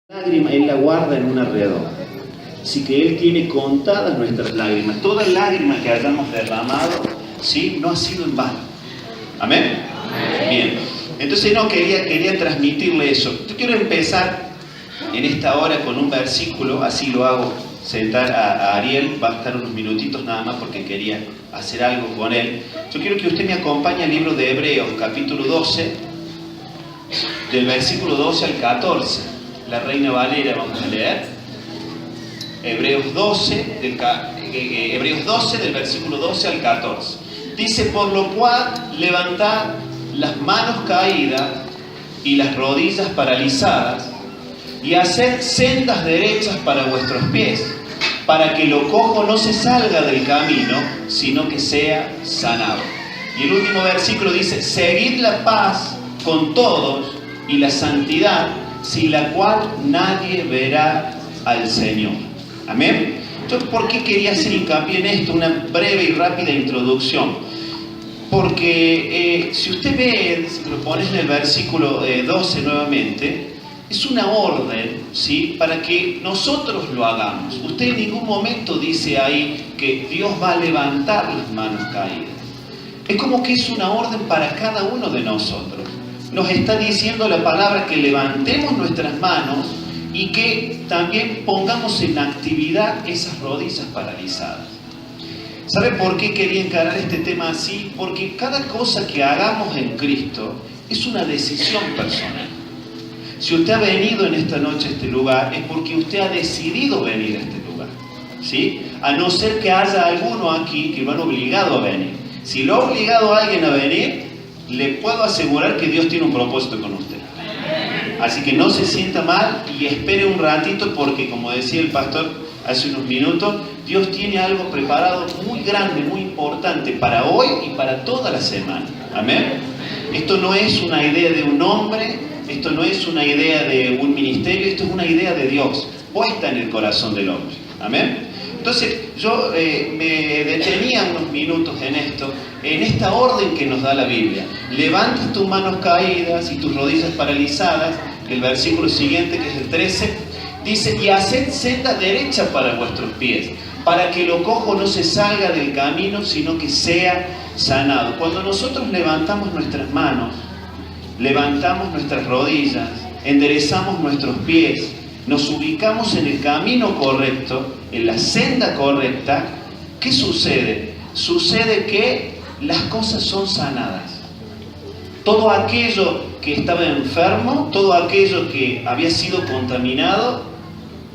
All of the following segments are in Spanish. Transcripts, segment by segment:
Lágrima Él la guarda en una redoma. Así que Él tiene contadas nuestras lágrimas. Toda lágrima que hayamos derramado, ¿sí?, no ha sido en vano. ¿Amén? Bien. Entonces quería transmitirle eso. Yo quiero empezar en esta hora con un versículo, así lo hago sentar a Ariel, va a estar unos minutitos nada más porque quería hacer algo con él. Yo quiero que usted me acompañe al libro de Hebreos, capítulo 12, del versículo 12 al 14. La Reina Valera vamos a leer. Hebreos 12, del versículo 12 al 14. Dice: por lo cual levantad las manos caídas y las rodillas paralizadas, y haced sendas derechas para vuestros pies, para que lo cojo no se salga del camino, sino que sea sanado. Y el último versículo dice: seguid la paz con todos y la santidad, sin la cual nadie verá al Señor. Amén. Entonces, ¿por qué quería hacer hincapié en esto? Una breve y rápida introducción. Porque si usted ve, si lo pones en el versículo 12 nuevamente, es una orden, ¿sí?, para que nosotros lo hagamos. Usted en ningún momento dice ahí que Dios va a levantar las manos caídas. Es como que es una orden para cada uno de nosotros. Nos está diciendo la palabra que levantemos nuestras manos y que también pongamos en actividad esas rodillas paralizadas. ¿Sabe por qué quería encarar este tema así? Porque cada cosa que hagamos en Cristo es una decisión personal. Si usted ha venido en esta noche a este lugar, es porque usted ha decidido venir a este lugar, ¿sí? A no ser que haya alguno aquí que lo han obligado a venir. Si lo ha obligado a alguien a venir, le puedo asegurar que Dios tiene un propósito con usted. Así que no se sienta mal y espere un ratito, porque como decía el pastor hace unos minutos, Dios tiene algo preparado muy grande, muy importante para hoy y para toda la semana. Amén. Esto no es una idea de un hombre, esto no es una idea de un ministerio, esto es una idea de Dios, puesta en el corazón del hombre. Amén. Entonces yo me detenía unos minutos en esto, en esta orden que nos da la Biblia. Levantas tus manos caídas y tus rodillas paralizadas. El versículo siguiente, que es el 13, dice: y haced senda derecha para vuestros pies, para que lo cojo no se salga del camino, sino que sea sanado. Cuando nosotros levantamos nuestras manos, levantamos nuestras rodillas, enderezamos nuestros pies, nos ubicamos en el camino correcto, en la senda correcta, ¿qué sucede? Sucede que las cosas son sanadas. Todo aquello que estaba enfermo, todo aquello que había sido contaminado,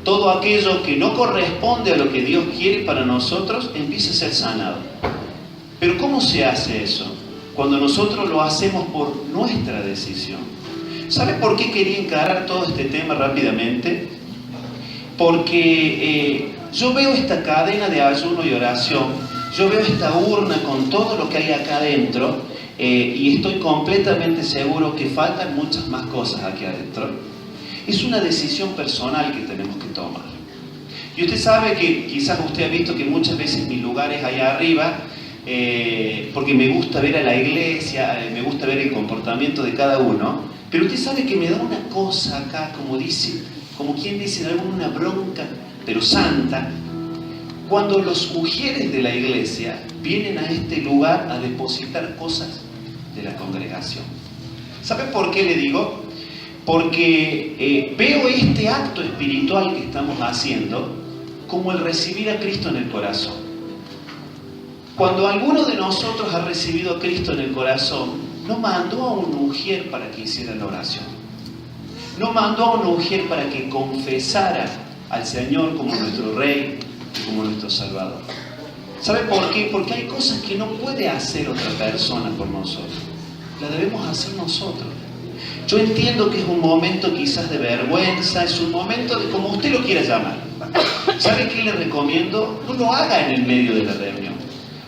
todo aquello que no corresponde a lo que Dios quiere para nosotros, empieza a ser sanado. Pero ¿cómo se hace eso? Cuando nosotros lo hacemos por nuestra decisión. ¿Sabe por qué quería encarar todo este tema rápidamente? Porque yo veo esta cadena de ayuno y oración, yo veo esta urna con todo lo que hay acá adentro, y estoy completamente seguro que faltan muchas más cosas aquí adentro. Es una decisión personal que tenemos que tomar. Y usted sabe que quizás usted ha visto que muchas veces mis lugares allá arriba, porque me gusta ver a la iglesia, me gusta ver el comportamiento de cada uno, pero usted sabe que me da una cosa acá, como quien dice, una bronca, pero santa, cuando los ujieres de la iglesia vienen a este lugar a depositar cosas de la congregación. ¿Sabe por qué le digo? Porque veo este acto espiritual que estamos haciendo como el recibir a Cristo en el corazón. Cuando alguno de nosotros ha recibido a Cristo en el corazón, no mandó a un ujier para que hiciera la oración. No mandó a un ujier para que confesara al Señor como nuestro Rey y como nuestro Salvador. ¿Sabe por qué? Porque hay cosas que no puede hacer otra persona por nosotros. Las debemos hacer nosotros. Yo entiendo que es un momento quizás de vergüenza, es un momento de, como usted lo quiera llamar. ¿Sabe qué le recomiendo? No lo haga en el medio de la reunión.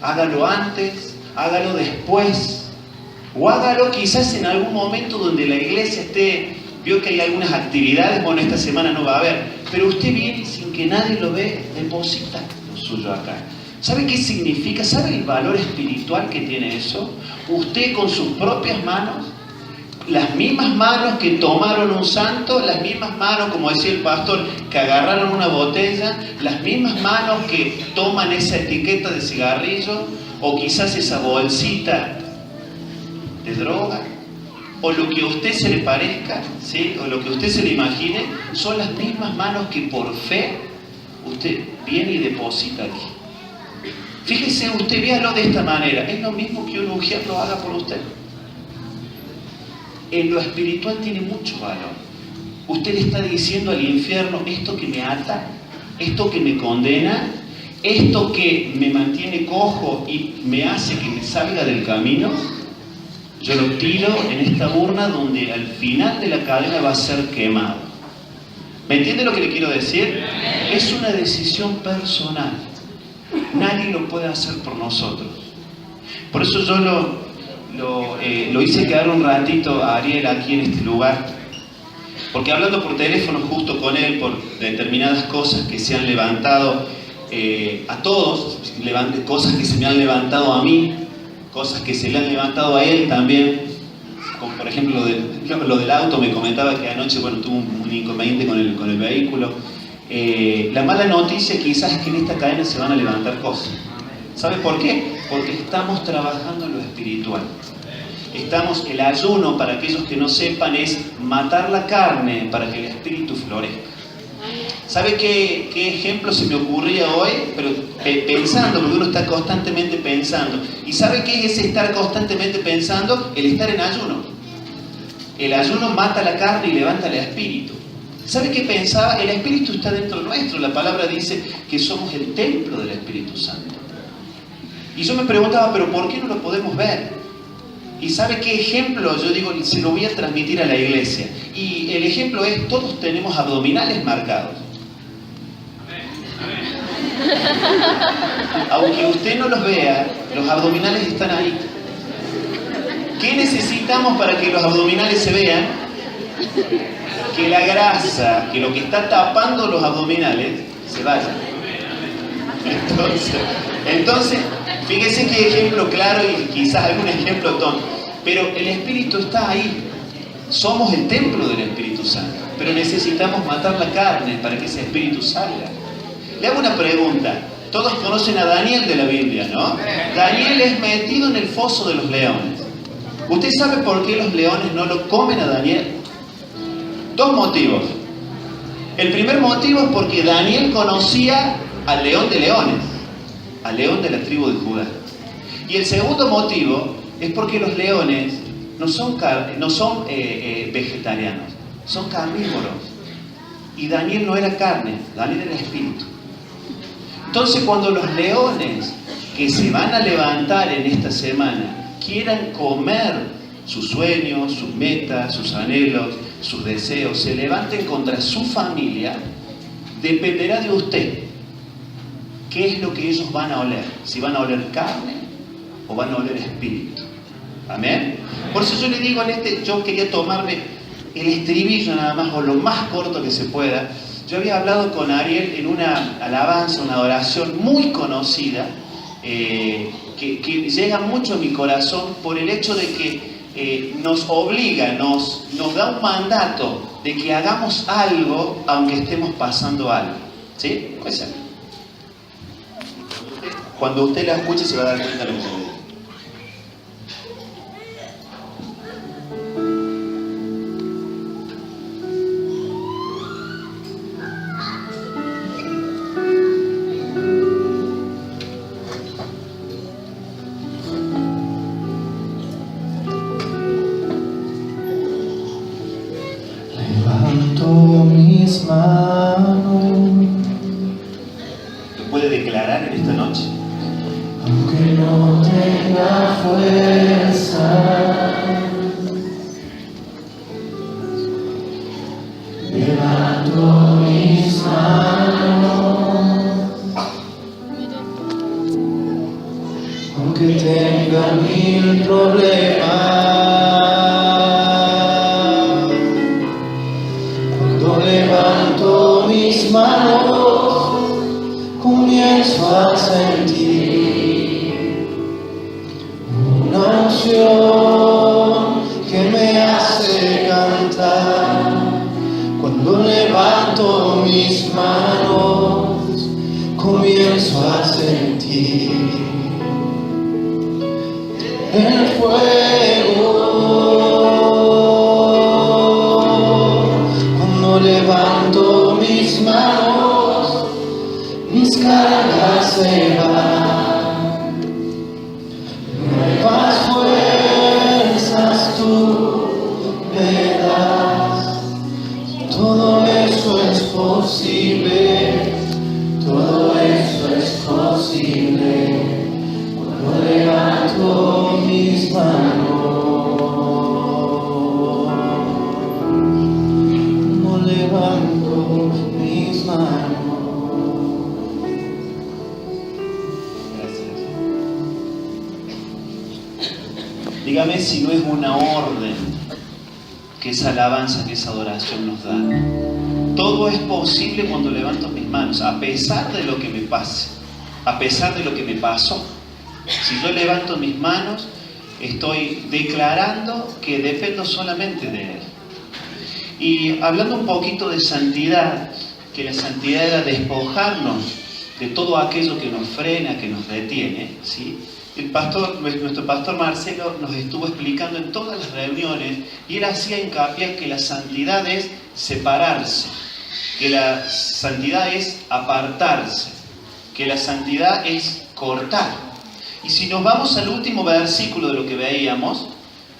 Hágalo antes, hágalo después, o hágalo quizás en algún momento donde la iglesia vio que hay algunas actividades, bueno, esta semana no va a haber, pero usted viene sin que nadie lo ve, deposita lo suyo acá. ¿Sabe qué significa? ¿Sabe el valor espiritual que tiene eso? Usted con sus propias manos las mismas manos que tomaron un santo, las mismas manos, como decía el pastor, que agarraron una botella, las mismas manos que toman esa etiqueta de cigarrillo, o quizás esa bolsita de droga, o lo que a usted se le parezca, ¿sí? O lo que a usted se le imagine, son las mismas manos que por fe usted viene y deposita aquí. Fíjese, usted véalo de esta manera, es lo mismo que un mujer lo haga por usted. En lo espiritual tiene mucho valor. Usted le está diciendo al infierno, esto que me ata, esto que me condena, esto que me mantiene cojo y me hace que me salga del camino, yo lo tiro en esta urna donde al final de la cadena va a ser quemado. ¿Me entiende lo que le quiero decir? Es una decisión personal. Nadie lo puede hacer por nosotros. Por eso yo lo hice quedar un ratito a Ariel aquí en este lugar, porque hablando por teléfono justo con él por determinadas cosas que se han levantado a todos, cosas que se me han levantado a mí, cosas que se le han levantado a él también, como por ejemplo lo del auto. Me comentaba que anoche tuvo un inconveniente con el vehículo. La mala noticia quizás es que en esta cadena se van a levantar cosas. ¿Sabe por qué? Porque estamos trabajando en lo espiritual. El ayuno, para aquellos que no sepan, es matar la carne para que el espíritu florezca. ¿Sabe qué ejemplo se me ocurría hoy? Pero pensando, porque uno está constantemente pensando. ¿Y sabe qué es ese estar constantemente pensando? El estar en ayuno. El ayuno mata la carne y levanta el espíritu. ¿Sabe qué pensaba? El espíritu está dentro nuestro. La palabra dice que somos el templo del Espíritu Santo. Y yo me preguntaba, ¿pero por qué no lo podemos ver? ¿Y sabe qué ejemplo? Yo digo, se lo voy a transmitir a la iglesia. Y el ejemplo es, todos tenemos abdominales marcados. Aunque usted no los vea, los abdominales están ahí. ¿Qué necesitamos para que los abdominales se vean? Que la grasa, que lo que está tapando los abdominales, se vaya. Entonces, fíjese qué ejemplo claro y quizás algún ejemplo tonto. Pero el Espíritu está ahí. Somos el templo del Espíritu Santo. Pero necesitamos matar la carne para que ese Espíritu salga. Le hago una pregunta. Todos conocen a Daniel de la Biblia, ¿no? Daniel es metido en el foso de los leones. ¿Usted sabe por qué los leones no lo comen a Daniel? Dos motivos. El primer motivo es porque Daniel conocía al león de leones, al león de la tribu de Judá. Y el segundo motivo es porque los leones no son vegetarianos, son carnívoros. Y Daniel no era carne, Daniel era espíritu. Entonces, cuando los leones que se van a levantar en esta semana quieran comer sus sueños, sus metas, sus anhelos, sus deseos, se levanten contra su familia, dependerá de usted qué es lo que ellos van a oler. Si van a oler carne o van a oler espíritu. ¿Amén? Por eso yo le digo yo quería tomarme el estribillo nada más, o lo más corto que se pueda. Yo había hablado con Ariel en una alabanza, una adoración muy conocida, que llega mucho a mi corazón por el hecho de que nos obliga, nos da un mandato de que hagamos algo aunque estemos pasando algo. ¿Sí? Puede ser. Cuando usted la escuche se va a dar cuenta de lo que digo. Levanto mis manos. ¿Lo puede declarar en esta noche? Aunque no tenga fuerza, levanto mis manos. Aunque tenga 1000 problemas, cuando levanto mis manos, comienzo a sentir una unción que me hace mis manos, comienzo a sentir el fuego. Cuando levanto mis manos, mis cargas se van. Nuevas fuerzas tú me das. Todo eso es posible, todo eso es posible. Cuando levanto mis manos, cuando levanto mis manos. Gracias. Dígame si no es una orden que esa alabanza, que esa adoración nos da. Todo es posible cuando levanto mis manos, a pesar de lo que me pase, a pesar de lo que me pasó. Si yo levanto mis manos, estoy declarando que dependo solamente de Él. Y hablando un poquito de santidad, que la santidad era despojarnos de todo aquello que nos frena, que nos detiene, ¿sí? Nuestro pastor Marcelo nos estuvo explicando en todas las reuniones, y él hacía hincapié que la santidad es separarse, que la santidad es apartarse, que la santidad es cortar. Y si nos vamos al último versículo de lo que veíamos,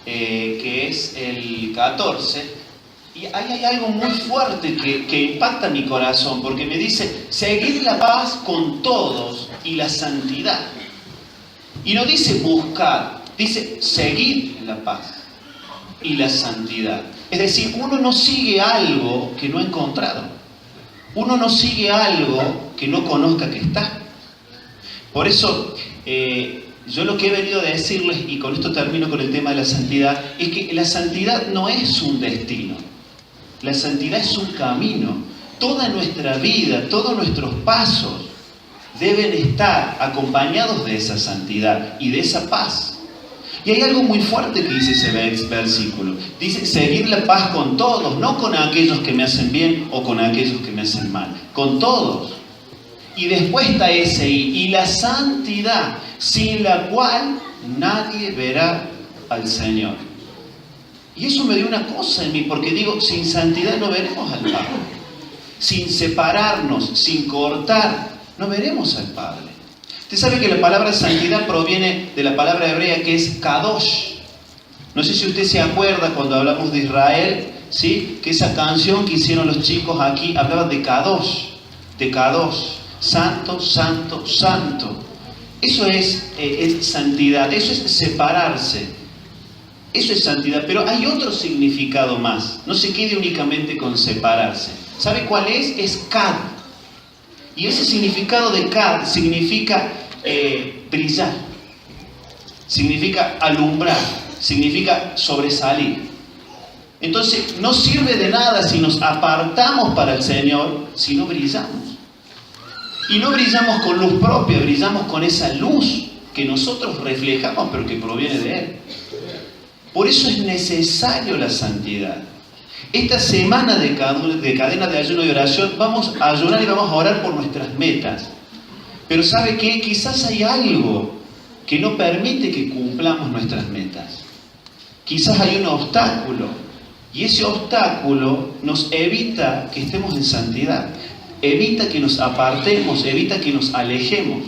que es el 14, y ahí hay algo muy fuerte que impacta mi corazón, porque me dice, seguid la paz con todos y la santidad. Y no dice buscar, dice seguid la paz y la santidad. Es decir, uno no sigue algo que no ha encontrado. Uno no sigue algo que no conozca que está. Por eso, yo lo que he venido a decirles, y con esto termino con el tema de la santidad, es que la santidad no es un destino. La santidad es un camino. Toda nuestra vida, todos nuestros pasos deben estar acompañados de esa santidad y de esa paz. Y hay algo muy fuerte que dice ese versículo. Dice, seguir la paz con todos, no con aquellos que me hacen bien o con aquellos que me hacen mal. Con todos. Y después está ese y la santidad, sin la cual nadie verá al Señor. Y eso me dio una cosa en mí, porque digo, sin santidad no veremos al Padre. Sin separarnos, sin cortar, no veremos al Padre. Usted sabe que la palabra santidad proviene de la palabra hebrea que es kadosh. No sé si usted se acuerda cuando hablamos de Israel, ¿sí? Que esa canción que hicieron los chicos aquí hablaba de kadosh, santo, santo, santo. Eso es santidad, eso es separarse, eso es santidad. Pero hay otro significado más, no se quede únicamente con separarse. ¿Sabe cuál es? Es kad. Y ese significado de kad significa brillar, significa alumbrar, significa sobresalir. Entonces no sirve de nada si nos apartamos para el Señor si no brillamos. Y no brillamos con luz propia, brillamos con esa luz que nosotros reflejamos pero que proviene de Él. Por eso es necesario la santidad. Esta semana de cadena de ayuno y oración vamos a ayunar y vamos a orar por nuestras metas. Pero ¿sabe qué? Quizás hay algo que no permite que cumplamos nuestras metas. Quizás hay un obstáculo y ese obstáculo nos evita que estemos en santidad. Evita que nos apartemos, evita que nos alejemos.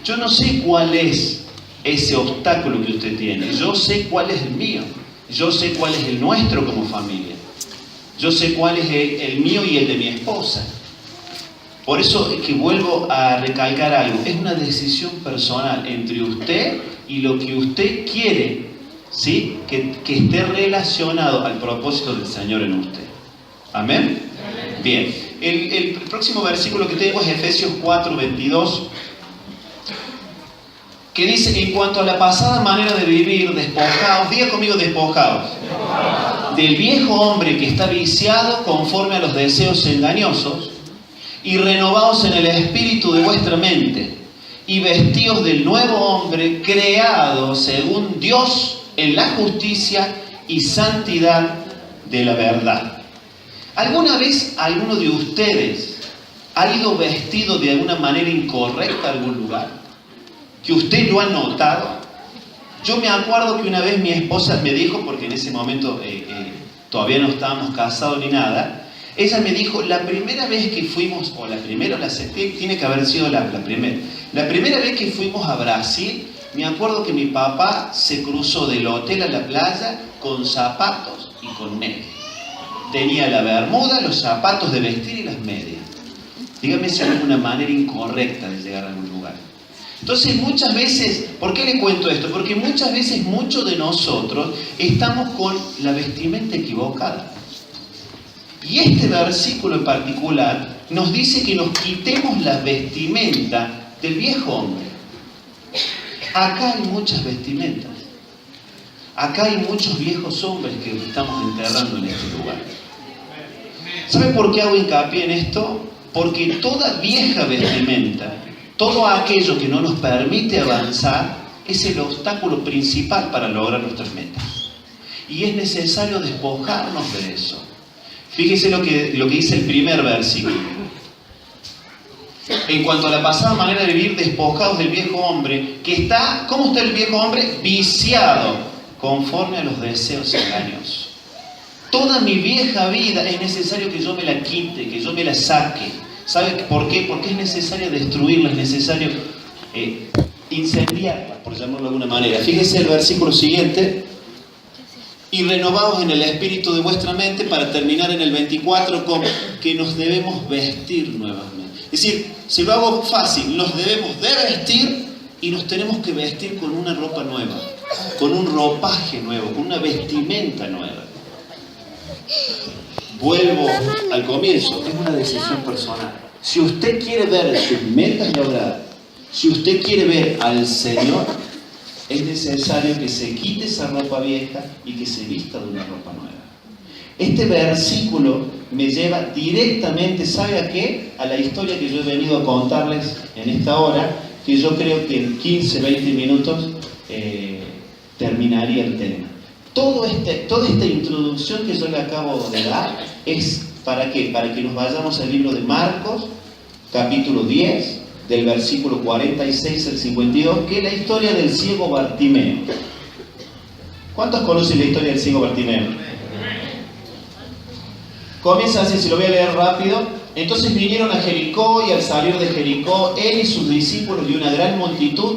Yo no sé cuál es ese obstáculo que usted tiene. Yo sé cuál es el mío. Yo sé cuál es el nuestro como familia. Yo sé cuál es el mío y el de mi esposa. Por eso es que vuelvo a recalcar algo. Es una decisión personal entre usted y lo que usted quiere, ¿sí? Que esté relacionado al propósito del Señor en usted. ¿Amén? Bien. El próximo versículo que tengo es Efesios 4:22, que dice, en cuanto a la pasada manera de vivir, despojaos, diga conmigo, despojaos, del viejo hombre que está viciado conforme a los deseos engañosos, y renovaos en el espíritu de vuestra mente, y vestíos del nuevo hombre creado según Dios en la justicia y santidad de la verdad. ¿Alguna vez alguno de ustedes ¿Ha ido vestido de alguna manera incorrecta a algún lugar? ¿Que usted lo ha notado? Yo me acuerdo que una vez mi esposa me dijo, porque en ese momento todavía no estábamos casados ni nada, ella me dijo, la primera vez que fuimos, o la primera o la segunda, tiene que haber sido la primera. La primera vez que fuimos a Brasil, me acuerdo que mi papá se cruzó del hotel a la playa con zapatos y con medias. Tenía la bermuda, los zapatos de vestir y las medias. Dígame si hay alguna manera incorrecta de llegar a algún lugar. Entonces muchas veces, ¿por qué le cuento esto? Porque muchas veces muchos de nosotros estamos con la vestimenta equivocada. Y este versículo en particular nos dice que nos quitemos la vestimenta del viejo hombre. Acá hay muchas vestimentas. Acá hay muchos viejos hombres que estamos enterrando en este lugar. ¿Sabe por qué hago hincapié en esto? Porque toda vieja vestimenta, todo aquello que no nos permite avanzar, es el obstáculo principal para lograr nuestras metas. Y es necesario despojarnos de eso. Fíjese lo que dice el primer versículo. En cuanto a la pasada manera de vivir, despojados del viejo hombre, que está, ¿cómo está el viejo hombre? Viciado, conforme a los deseos engañosos. Toda mi vieja vida es necesario que yo me la quite, que yo me la saque. ¿Sabe por qué? Porque es necesario destruirla, es necesario incendiarla, por llamarlo de alguna manera. Fíjese el versículo siguiente. Y renovados en el espíritu de vuestra mente, para terminar en el 24 con que nos debemos vestir nuevamente. Es decir, si lo hago fácil, nos debemos de vestir y nos tenemos que vestir con una ropa nueva, con un ropaje nuevo, con una vestimenta nueva. Vuelvo al comienzo, es una decisión personal. Si usted quiere ver sus metas logradas, si usted quiere ver al Señor, es necesario que se quite esa ropa vieja y que se vista de una ropa nueva. Este versículo me lleva directamente, ¿sabe a qué? A la historia que yo he venido a contarles en esta hora, que yo creo que en 15, 20 minutos terminaría el tema. Toda esta introducción que yo le acabo de dar es ¿para qué? Para que nos vayamos al libro de Marcos, capítulo 10, del versículo 46 al 52, que es la historia del ciego Bartimeo. ¿Cuántos conocen la historia del ciego Bartimeo? Comienza así, se lo voy a leer rápido. Entonces vinieron a Jericó, y al salir de Jericó, él y sus discípulos y una gran multitud,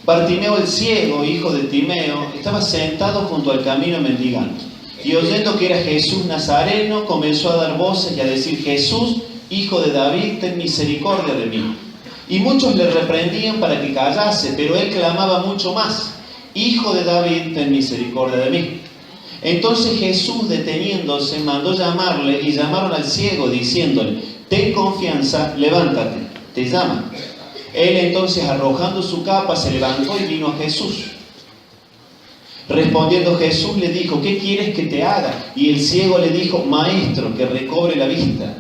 Bartimeo el ciego, hijo de Timeo, estaba sentado junto al camino mendigando. Y oyendo que era Jesús Nazareno, comenzó a dar voces y a decir: Jesús, hijo de David, ten misericordia de mí. Y muchos le reprendían para que callase, pero él clamaba mucho más: Hijo de David, ten misericordia de mí. Entonces Jesús, deteniéndose, mandó llamarle, y llamaron al ciego, diciéndole: Ten confianza, levántate, te llama. Él entonces, arrojando su capa, se levantó y vino a Jesús. Respondiendo Jesús le dijo: ¿Qué quieres que te haga? Y el ciego le dijo: Maestro, que recobre la vista.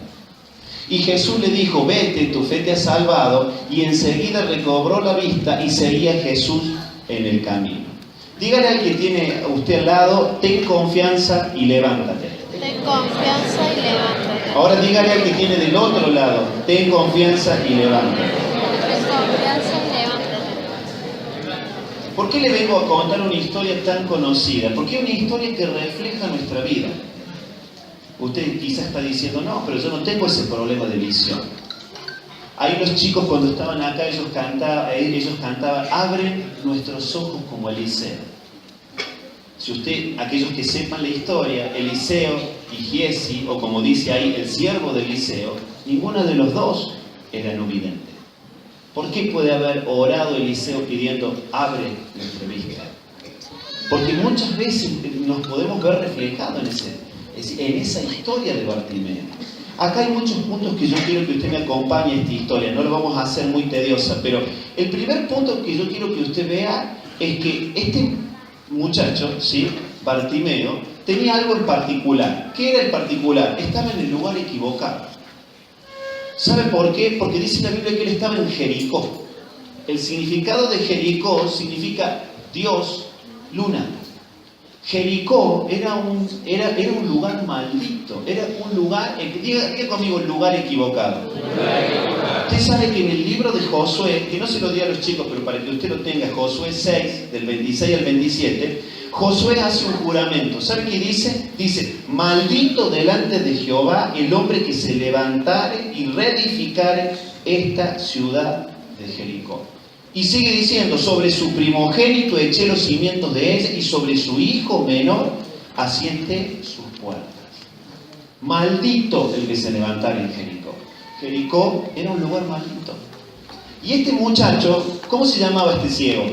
Y Jesús le dijo: Vete, tu fe te ha salvado. Y enseguida recobró la vista y seguía a Jesús en el camino. Dígale al que tiene a usted al lado: ten confianza y levántate. Ten confianza y levántate. Ahora dígale al que tiene del otro lado: ten confianza y levántate. Ten confianza y levántate. ¿Por qué le vengo a contar una historia tan conocida? Porque es una historia que refleja nuestra vida. Usted quizás está diciendo: no, pero yo no tengo ese problema de visión. Ahí los chicos, cuando estaban acá, ellos cantaban: abren nuestros ojos como Eliseo. Si usted, aquellos que sepan la historia, Eliseo y Giesi, o como dice ahí, el siervo de Eliseo, ninguno de los dos era no vidente. ¿Por qué puede haber orado Eliseo pidiendo: abre nuestra vista? Porque muchas veces nos podemos ver reflejados en esa historia de Bartimeo. Acá hay muchos puntos que yo quiero que usted me acompañe en esta historia. No lo vamos a hacer muy tediosa, pero el primer punto que yo quiero que usted vea es que este muchacho, ¿sí?, Bartimeo, tenía algo en particular. ¿Qué era el particular? Estaba en el lugar equivocado. ¿Sabe por qué? Porque dice la Biblia que él estaba en Jericó. El significado de Jericó significa Dios, luna. Jericó era un lugar maldito, era un lugar, diga conmigo, el lugar equivocado. Usted sabe que en el libro de Josué, que no se lo di a los chicos, pero para que usted lo tenga, Josué 6, del 26 al 27, Josué hace un juramento. ¿Sabe qué dice? Dice, maldito delante de Jehová el hombre que se levantare y reedificare esta ciudad de Jericó. Y sigue diciendo, sobre su primogénito eché los cimientos de ella y sobre su hijo menor asiente sus puertas. Maldito el que se levantara en Jericó. Jericó era un lugar maldito. Y este muchacho, ¿cómo se llamaba este ciego?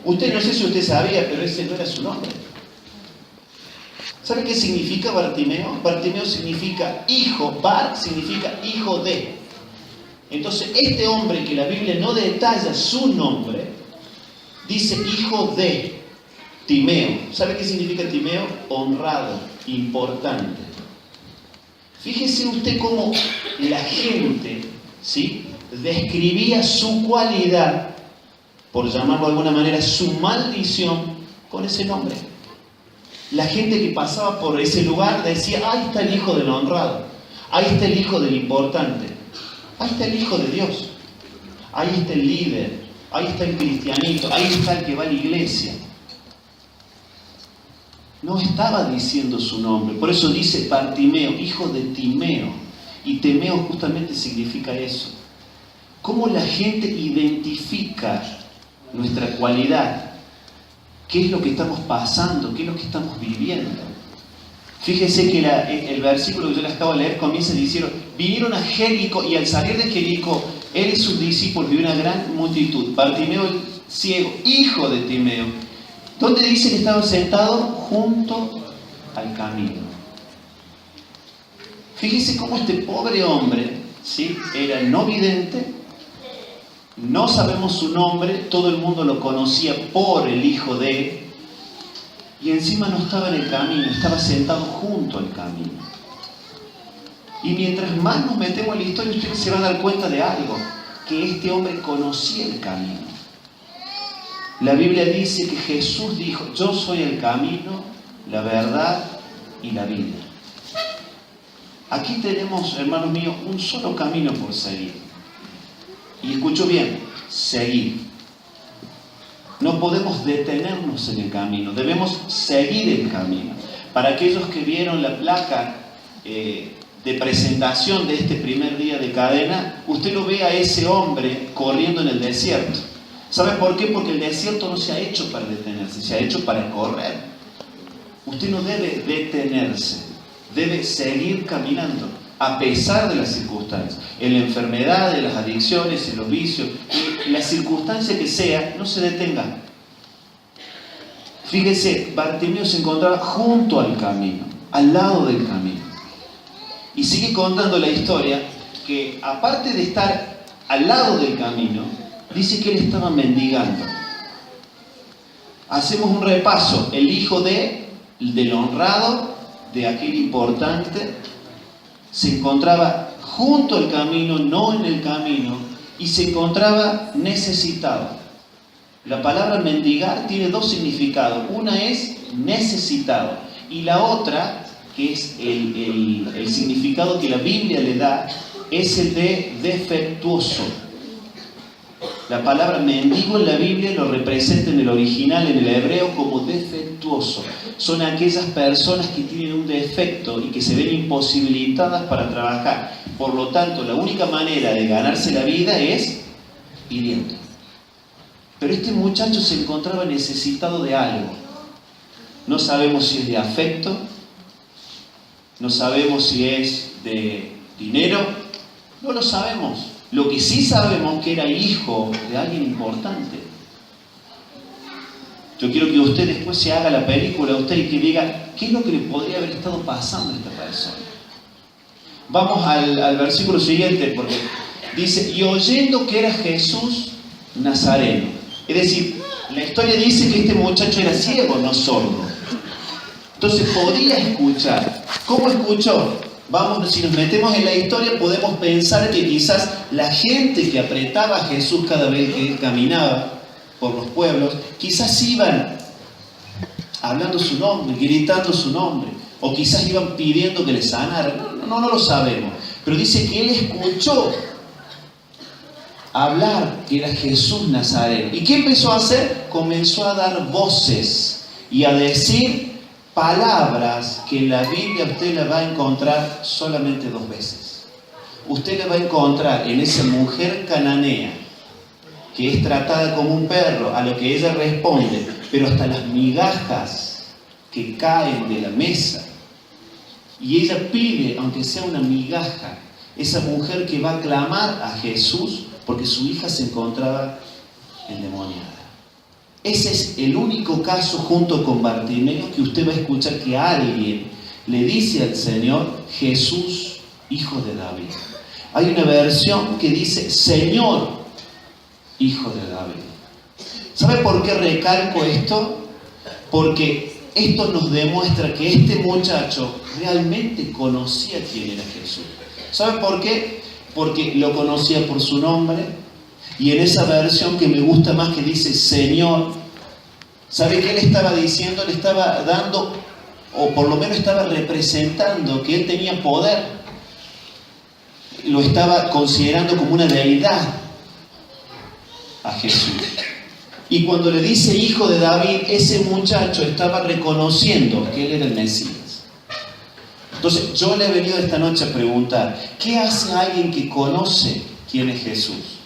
Usted, no sé si usted sabía, pero ese no era su nombre. ¿Sabe qué significa Bartimeo? Bartimeo significa hijo, Bar significa hijo de. Entonces, este hombre que la Biblia no detalla su nombre, dice hijo de Timeo. ¿Sabe qué significa Timeo? Honrado, importante. Fíjese usted cómo la gente, ¿sí?, describía su cualidad, por llamarlo de alguna manera, su maldición, con ese nombre. La gente que pasaba por ese lugar decía, ahí está el hijo del honrado, ahí está el hijo del importante. Ahí está el Hijo de Dios, ahí está el líder, ahí está el cristianito, ahí está el que va a la iglesia. No estaba diciendo su nombre, por eso dice Bartimeo, hijo de Timeo. Y Timeo justamente significa eso. ¿Cómo la gente identifica nuestra cualidad? ¿Qué es lo que estamos pasando? ¿Qué es lo que estamos viviendo? Fíjese que el versículo que yo les acabo de leer comienza diciendo, vinieron a Jericó y al salir de Jericó, él y sus discípulos y una gran multitud, Bartimeo el ciego, hijo de Timeo, donde dice que estaba sentado junto al camino. Fíjese cómo este pobre hombre, ¿sí?, era no vidente, no sabemos su nombre, todo el mundo lo conocía por el hijo de. Y encima no estaba en el camino, estaba sentado junto al camino. Y mientras más nos metemos en la historia, ustedes se van a dar cuenta de algo, que este hombre conocía el camino. La Biblia dice que Jesús dijo, yo soy el camino, la verdad y la vida. Aquí tenemos, hermanos míos, un solo camino por seguir. Y escucho bien, seguir. No podemos detenernos en el camino, debemos seguir el camino. Para aquellos que vieron la placa de presentación de este primer día de cadena, usted lo ve a ese hombre corriendo en el desierto. ¿Sabe por qué? Porque el desierto no se ha hecho para detenerse, se ha hecho para correr. Usted no debe detenerse, debe seguir caminando, a pesar de las circunstancias. En la enfermedad, en las adicciones, en los vicios, en la circunstancia que sea, no se detenga. Fíjese, Bartimeo se encontraba junto al camino, al lado del camino. Y sigue contando la historia que, aparte de estar al lado del camino, dice que él estaba mendigando. Hacemos un repaso. El hijo del honrado, de aquel importante, se encontraba junto al camino, no en el camino, y se encontraba necesitado. La palabra mendigar tiene dos significados. Una es necesitado, y la otra, que es el significado que la Biblia le da, es el de defectuoso. La palabra mendigo en la Biblia lo representa en el original, en el hebreo, como defectuoso. Son aquellas personas que tienen un defecto y que se ven imposibilitadas para trabajar. Por lo tanto, la única manera de ganarse la vida es pidiendo. Pero este muchacho se encontraba necesitado de algo. No sabemos si es de afecto, no sabemos si es de dinero, no lo sabemos. Lo que sí sabemos que era hijo de alguien importante. Yo quiero que usted después se haga la película a usted y que diga qué es lo que le podría haber estado pasando a esta persona. Vamos al versículo siguiente, porque dice, y oyendo que era Jesús Nazareno. Es decir, la historia dice que este muchacho era ciego, no sordo. Entonces podía escuchar. ¿Cómo escuchó? Vamos, si nos metemos en la historia, podemos pensar que quizás la gente que apretaba a Jesús cada vez que él caminaba por los pueblos, quizás iban hablando su nombre, gritando su nombre, o quizás iban pidiendo que le sanaran, no lo sabemos, pero dice que él escuchó hablar que era Jesús Nazareno. ¿Y qué empezó a hacer? Comenzó a dar voces y a decir palabras que en la Biblia usted la va a encontrar solamente 2 veces. Usted la va a encontrar en esa mujer cananea que es tratada como un perro, a lo que ella responde, pero hasta las migajas que caen de la mesa, y ella pide, aunque sea una migaja, esa mujer que va a clamar a Jesús porque su hija se encontraba endemoniada. Ese es el único caso, junto con Bartimeo, que usted va a escuchar que alguien le dice al Señor: Jesús, hijo de David. Hay una versión que dice: Señor, hijo de David. ¿Sabe por qué recalco esto? Porque esto nos demuestra que este muchacho realmente conocía quién era Jesús. ¿Sabe por qué? Porque lo conocía por su nombre, y en esa versión que me gusta más, que dice Señor, ¿sabe qué le estaba diciendo? Le estaba dando, o por lo menos estaba representando que él tenía poder. Lo estaba considerando como una deidad a Jesús. Y cuando le dice hijo de David, ese muchacho estaba reconociendo que él era el Mesías. Entonces yo le he venido esta noche a preguntar: ¿qué hace alguien que conoce quién es Jesús?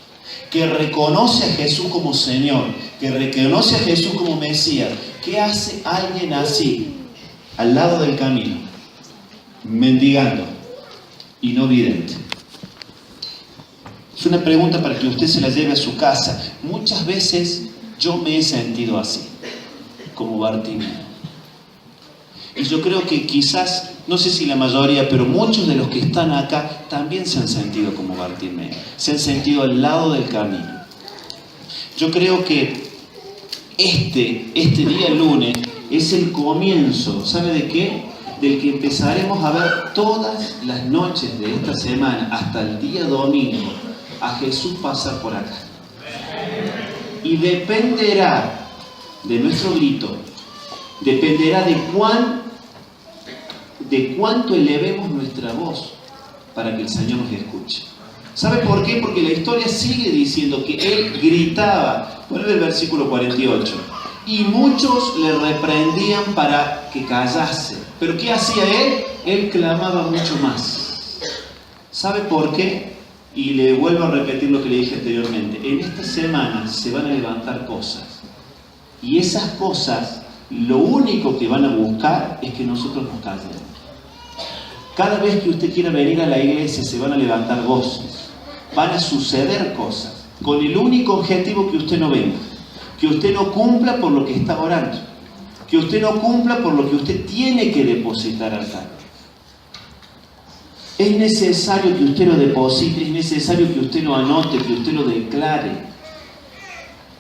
Que reconoce a Jesús como Señor, que reconoce a Jesús como Mesías. ¿Qué hace alguien así al lado del camino, mendigando y no vidente? Es una pregunta para que usted se la lleve a su casa. Muchas veces yo me he sentido así, como Bartimeo. Y yo creo que quizás, no sé si la mayoría, pero muchos de los que están acá también se han sentido como Bartimeo. Se han sentido al lado del camino. Yo creo que este día lunes es el comienzo, ¿sabe de qué? Del que empezaremos a ver todas las noches de esta semana, hasta el día domingo, a Jesús pasar por acá. Y dependerá de nuestro grito, dependerá de cuánto elevemos nuestra voz para que el Señor nos escuche. ¿Sabe por qué? Porque la historia sigue diciendo que él gritaba. Vuelve el versículo 48. Y muchos le reprendían para que callase. ¿Pero qué hacía él? Él clamaba mucho más. ¿Sabe por qué? Y le vuelvo a repetir lo que le dije anteriormente. En esta semana se van a levantar cosas. Y esas cosas, lo único que van a buscar es que nosotros nos callemos. Cada vez que usted quiera venir a la iglesia se van a levantar voces. Van a suceder cosas. Con el único objetivo que usted no venga. Que usted no cumpla por lo que está orando. Que usted no cumpla por lo que usted tiene que depositar acá. Es necesario que usted lo deposite, es necesario que usted lo anote, que usted lo declare.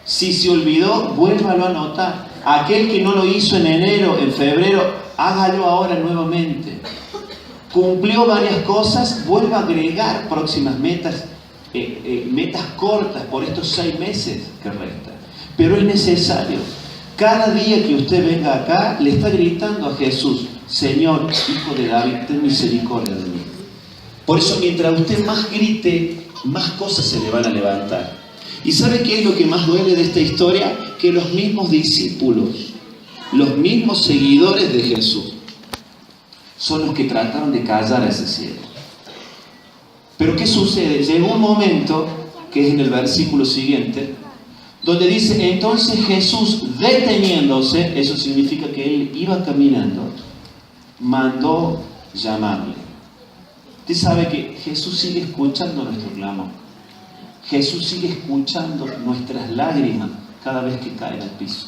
Si se olvidó, vuélvalo a anotar. Aquel que no lo hizo en enero, en febrero, hágalo ahora nuevamente. Cumplió varias cosas, vuelva a agregar próximas metas, metas cortas por estos 6 meses que restan. Pero es necesario. Cada día que usted venga acá, le está gritando a Jesús: Señor, hijo de David, ten misericordia de mí. Por eso, mientras usted más grite, más cosas se le van a levantar. ¿Y sabe qué es lo que más duele de esta historia? Que los mismos discípulos, los mismos seguidores de Jesús, son los que trataron de callar a ese ciego. Pero ¿qué sucede? Llegó un momento, que es en el versículo siguiente, donde dice: entonces Jesús, deteniéndose, eso significa que él iba caminando, mandó llamarle. Usted sabe que Jesús sigue escuchando nuestro clamor. Jesús sigue escuchando nuestras lágrimas cada vez que caen al piso.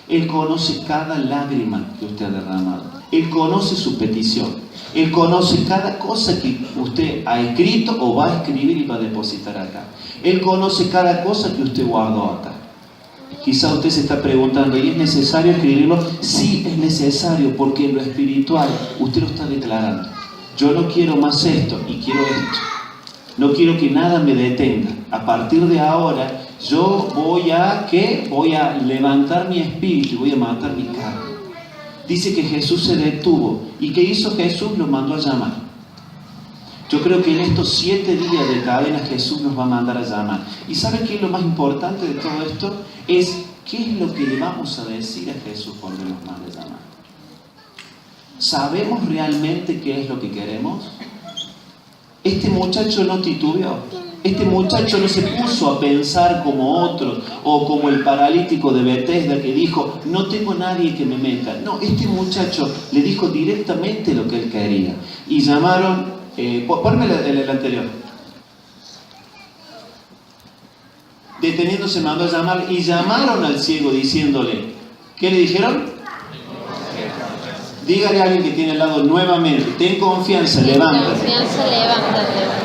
Él conoce cada lágrima que usted ha derramado. Él conoce su petición. Él conoce cada cosa que usted ha escrito o va a escribir y va a depositar acá. Él conoce cada cosa que usted guardó acá. Quizá usted se está preguntando: ¿y es necesario escribirlo? Sí, es necesario, porque en lo espiritual usted lo está declarando. Yo no quiero más esto y quiero esto. No quiero que nada me detenga. A partir de ahora, yo voy a levantar mi espíritu y voy a matar mi carne. dice que Jesús se detuvo. ¿Y qué hizo Jesús? Lo mandó a llamar. Yo creo que en estos 7 días de cadena Jesús nos va a mandar a llamar. ¿Y saben qué es lo más importante de todo esto? Es qué es lo que le vamos a decir a Jesús cuando nos mande a llamar. ¿Sabemos realmente qué es lo que queremos? Este muchacho no titubeó. Este muchacho no se puso a pensar como otros o como el paralítico de Betesda que dijo, no tengo nadie que me meta. No, este muchacho le dijo directamente lo que él quería. Y llamaron, ponme el anterior. Deteniéndose mandó a llamar y llamaron al ciego diciéndole, ¿qué le dijeron? Dígale a alguien que tiene al lado nuevamente, ten confianza, levántate. Confianza, levántate.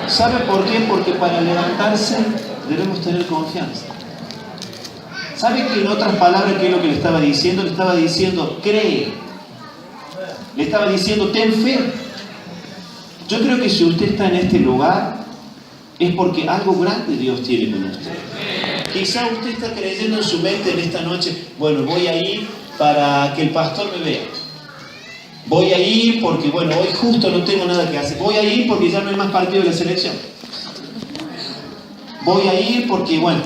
¿Sabe por qué? Porque para levantarse debemos tener confianza. ¿Sabe que en otras palabras qué es lo que le estaba diciendo? Le estaba diciendo, cree. Le estaba diciendo, ten fe. Yo creo que si usted está en este lugar, es porque algo grande Dios tiene con usted. Quizá usted está creyendo en su mente en esta noche, bueno, voy a ir para que el pastor me vea. Voy a ir porque, bueno, hoy justo no tengo nada que hacer. Voy a ir porque ya no hay más partido de la selección. Voy a ir porque, bueno,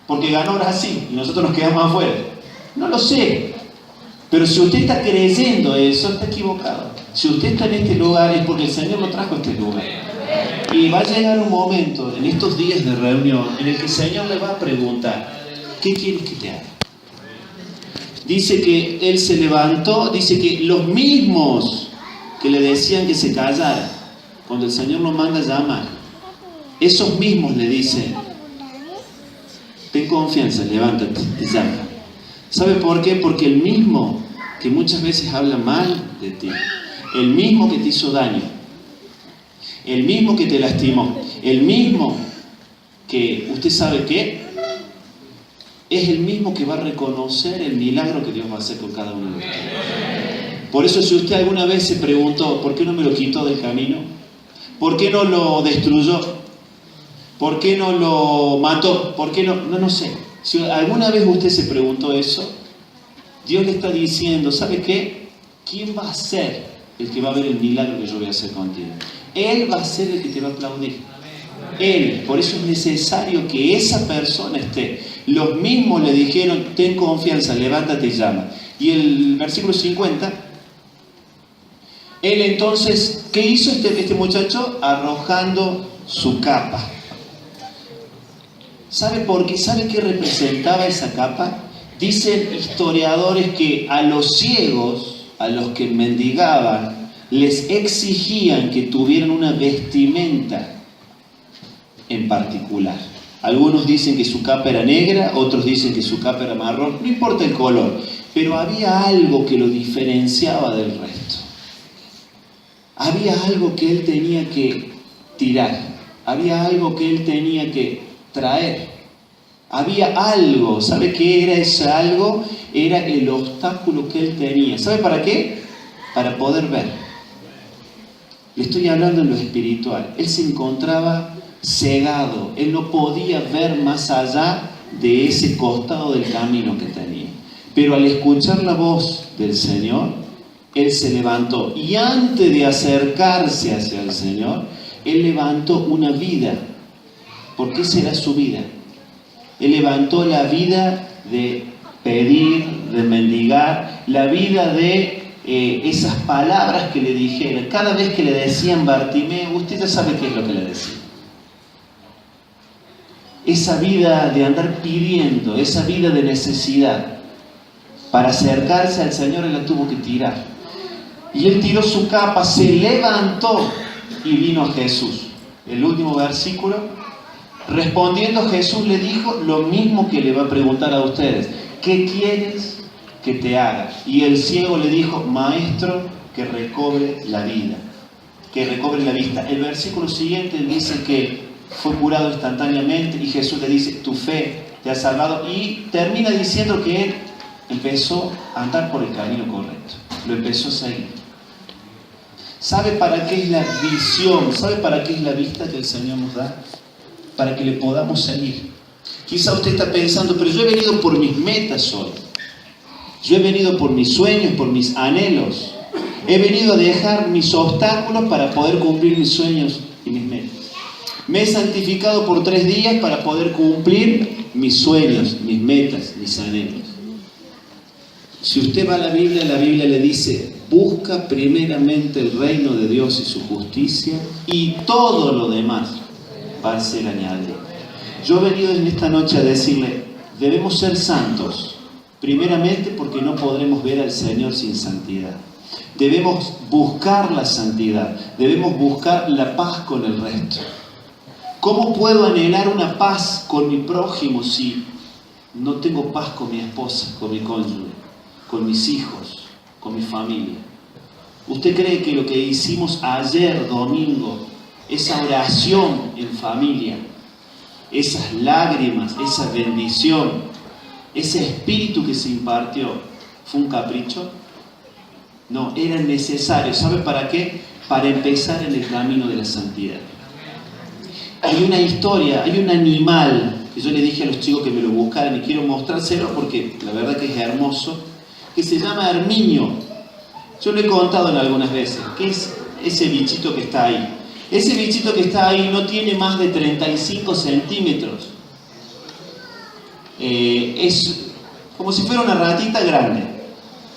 porque ganó Brasil y nosotros nos quedamos afuera. No lo sé. Pero si usted está creyendo eso, está equivocado. Si usted está en este lugar es porque el Señor lo trajo a este lugar. Y va a llegar un momento en estos días de reunión en el que el Señor le va a preguntar, ¿qué quieres que te haga? Dice que él se levantó, dice que los mismos que le decían que se callara, cuando el Señor lo manda a llamar, esos mismos le dicen, ten confianza, levántate, te llama. ¿Sabe por qué? Porque el mismo que muchas veces habla mal de ti, el mismo que te hizo daño, el mismo que te lastimó, el mismo que usted sabe que es el mismo que va a reconocer el milagro que Dios va a hacer con cada uno de ustedes. Por eso si usted alguna vez se preguntó, ¿por qué no me lo quitó del camino? ¿Por qué no lo destruyó? ¿Por qué no lo mató? ¿Por qué no? No sé. Si alguna vez usted se preguntó eso, Dios le está diciendo, ¿sabe qué? ¿Quién va a ser el que va a ver el milagro que yo voy a hacer contigo? Él va a ser el que te va a aplaudir. Él, por eso es necesario que esa persona esté. Los mismos le dijeron, ten confianza, levántate y llama. Y el versículo 50, él entonces, ¿qué hizo este muchacho? Arrojando su capa. ¿Sabe por qué? ¿Sabe qué representaba esa capa? Dicen historiadores que a los ciegos, a los que mendigaban, les exigían que tuvieran una vestimenta en particular. Algunos dicen que su capa era negra, otros dicen que su capa era marrón, no importa el color, pero había algo que lo diferenciaba del resto. Había algo que él tenía que tirar, había algo que él tenía que traer, había algo. ¿Sabe qué era ese algo? Era el obstáculo que él tenía. ¿Sabe para qué? Para poder ver. Le estoy hablando en lo espiritual. Él se encontraba cegado, él no podía ver más allá de ese costado del camino que tenía. Pero al escuchar la voz del Señor, él se levantó y antes de acercarse hacia el Señor, él levantó una vida. ¿Por qué será su vida? Él levantó la vida de pedir, de mendigar, la vida de esas palabras que le dijeron. Cada vez que le decían Bartimeo, usted ya sabe qué es lo que le decían. Esa vida de andar pidiendo, esa vida de necesidad, para acercarse al Señor él la tuvo que tirar. Y él tiró su capa, se levantó y vino a Jesús. El último versículo, respondiendo Jesús le dijo lo mismo que le va a preguntar a ustedes: ¿qué quieres que te haga? Y el ciego le dijo: maestro, que recobre la vida, que recobre la vista. El versículo siguiente dice que fue curado instantáneamente y Jesús le dice: tu fe te ha salvado. Y termina diciendo que él empezó a andar por el camino correcto, lo empezó a seguir. ¿Sabe para qué es la visión? ¿Sabe para qué es la vista que el Señor nos da? Para que le podamos seguir. Quizá usted está pensando, pero yo he venido por mis metas hoy. Yo he venido por mis sueños, por mis anhelos. He venido a dejar mis obstáculos para poder cumplir mis sueños y mis metas. Me he santificado por 3 días para poder cumplir mis sueños, mis metas, mis anhelos. Si usted va a la Biblia le dice, busca primeramente el reino de Dios y su justicia, y todo lo demás va a ser añadido. Yo he venido en esta noche a decirle, debemos ser santos, primeramente porque no podremos ver al Señor sin santidad. Debemos buscar la santidad, debemos buscar la paz con el resto. ¿Cómo puedo anhelar una paz con mi prójimo si no tengo paz con mi esposa, con mi cónyuge, con mis hijos, con mi familia? ¿Usted cree que lo que hicimos ayer domingo, esa oración en familia, esas lágrimas, esa bendición, ese espíritu que se impartió, fue un capricho? No, era necesario. ¿Sabe para qué? Para empezar en el camino de la santidad. Hay una historia, hay un animal que yo le dije a los chicos que me lo buscaran y quiero mostrárselo porque la verdad que es hermoso, que se llama armiño. Yo lo he contado en algunas veces, que es ese bichito que está ahí. Ese bichito que está ahí no tiene más de 35 centímetros. Es como si fuera una ratita grande.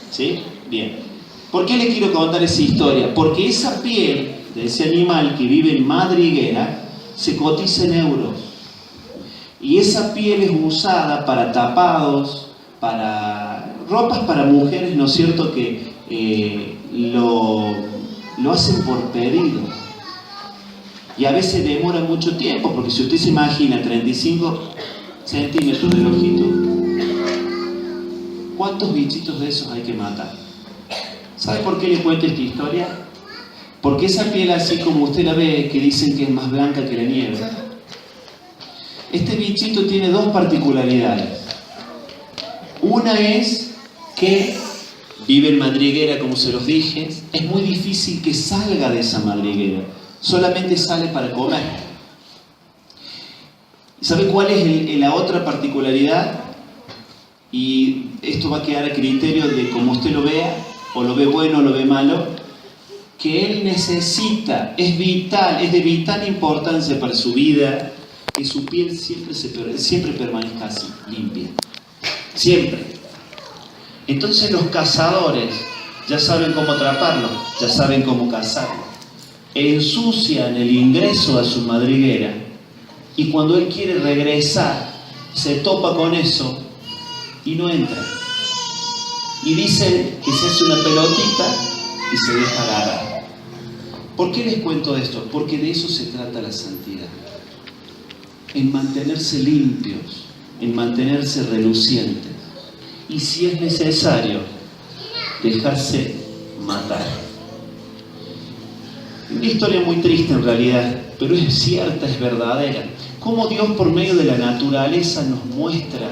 ¿Sí? Bien. ¿Por qué le quiero contar esa historia? Porque esa piel de ese animal que vive en madriguera se cotiza en euros. Y esa piel es usada para tapados, para ropas para mujeres, ¿no es cierto? Que lo hacen por pedido. Y a veces demora mucho tiempo, porque si usted se imagina 35 centímetros de longitud, ¿cuántos bichitos de esos hay que matar? ¿Sabe por qué le cuento esta historia? Porque esa piel, así como usted la ve, que dicen que es más blanca que la nieve, este bichito tiene 2 particularidades. Una es que vive en madriguera, como se los dije. Es muy difícil que salga de esa madriguera. Solamente sale para comer. ¿Sabe cuál es la otra particularidad? Y esto va a quedar a criterio de cómo usted lo vea, o lo ve bueno o lo ve malo, que él necesita, es vital, es de vital importancia para su vida, que su piel siempre permanezca así, limpia. Siempre. Entonces los cazadores ya saben cómo atraparlo, ya saben cómo cazarlo. Ensucian el ingreso a su madriguera y cuando él quiere regresar, se topa con eso y no entra. Y dicen que se hace una pelotita y se deja agarrar. ¿Por qué les cuento esto? Porque de eso se trata la santidad. En mantenerse limpios, en mantenerse relucientes. Y si es necesario, dejarse matar. Una historia muy triste en realidad, pero es cierta, es verdadera. Cómo Dios por medio de la naturaleza nos muestra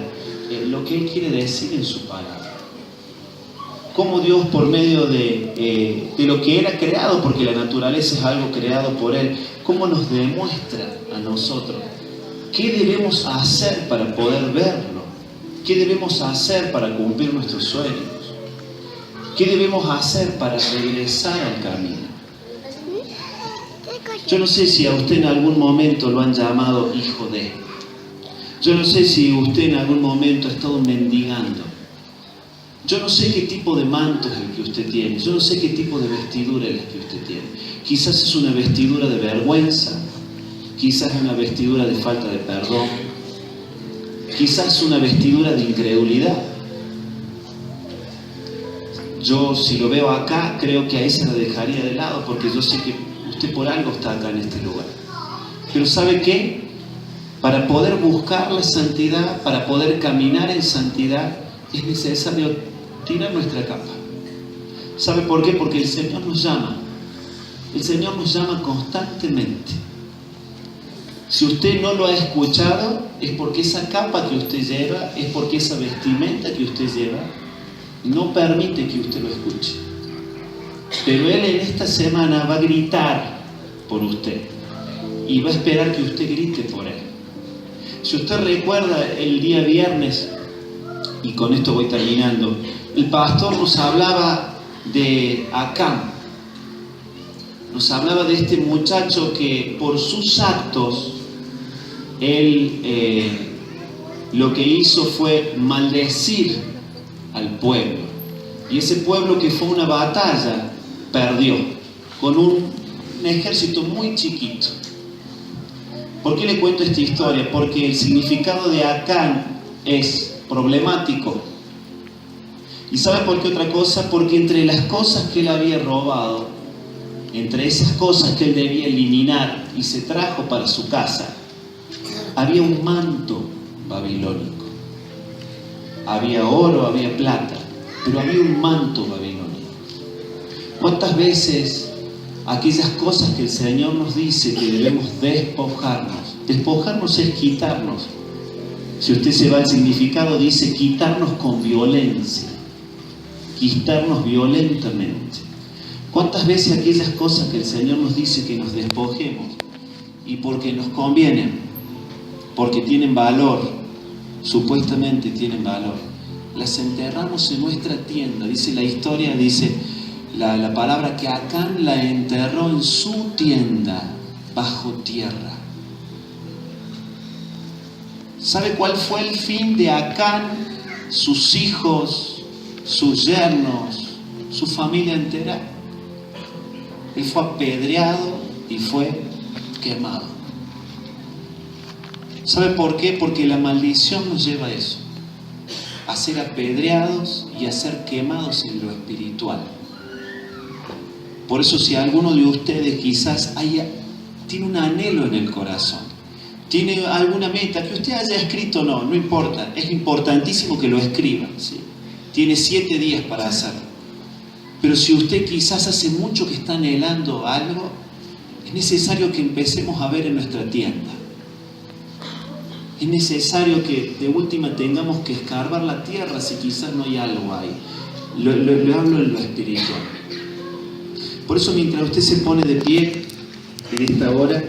lo que Él quiere decir en su palabra. Cómo Dios por medio de lo que Él ha creado, porque la naturaleza es algo creado por Él, cómo nos demuestra a nosotros qué debemos hacer para poder verlo, qué debemos hacer para cumplir nuestros sueños, qué debemos hacer para regresar al camino. Yo no sé si a usted en algún momento lo han llamado hijo de. Yo no sé si usted en algún momento ha estado mendigando. Yo no sé qué tipo de manto es el que usted tiene. Yo no sé qué tipo de vestidura es la que usted tiene. Quizás es una vestidura de vergüenza. Quizás es una vestidura de falta de perdón. Quizás es una vestidura de incredulidad. Yo, si lo veo acá, creo que a esa la dejaría de lado, porque yo sé que usted por algo está acá en este lugar. Pero ¿sabe qué? Para poder buscar la santidad, para poder caminar en santidad, es necesario tirar nuestra capa. ¿Sabe por qué? Porque el Señor nos llama. El Señor nos llama constantemente. Si usted no lo ha escuchado, es porque esa capa que usted lleva, es porque esa vestimenta que usted lleva, no permite que usted lo escuche. Pero Él en esta semana va a gritar por usted y va a esperar que usted grite por Él. Si usted recuerda el día viernes, y con esto voy terminando, el pastor nos hablaba de Acán. Nos hablaba de este muchacho que por sus actos, él lo que hizo fue maldecir al pueblo. Y ese pueblo, que fue una batalla, perdió con un ejército muy chiquito. ¿Por qué le cuento esta historia? Porque el significado de Acán es problemático. ¿Y sabe por qué otra cosa? Porque entre las cosas que él había robado, entre esas cosas que él debía eliminar y se trajo para su casa, había un manto babilónico. Había oro, había plata, pero había un manto babilónico. ¿Cuántas veces aquellas cosas que el Señor nos dice que debemos despojarnos? Despojarnos es quitarnos. Si usted se va al significado, dice quitarnos con violencia, quitarnos violentamente. ¿Cuántas veces aquellas cosas que el Señor nos dice que nos despojemos, y porque nos convienen, porque tienen valor, supuestamente tienen valor, las enterramos en nuestra tienda? Dice la historia, dice la palabra que Acán la enterró en su tienda, bajo tierra. ¿Sabe cuál fue el fin de Acán? Sus hijos, sus yernos, su familia entera. Él fue apedreado y fue quemado. ¿Sabe por qué? Porque la maldición nos lleva a eso, a ser apedreados y a ser quemados en lo espiritual. Por eso, si alguno de ustedes quizás tiene un anhelo en el corazón, tiene alguna meta que usted haya escrito, no importa, es importantísimo que lo escriba, ¿sí? Tiene 7 días para hacerlo. Pero si usted quizás hace mucho que está anhelando algo, es necesario que empecemos a ver en nuestra tienda. Es necesario que de última tengamos que escarbar la tierra si quizás no hay algo ahí. Lo hablo en lo espiritual. Por eso, mientras usted se pone de pie en esta hora,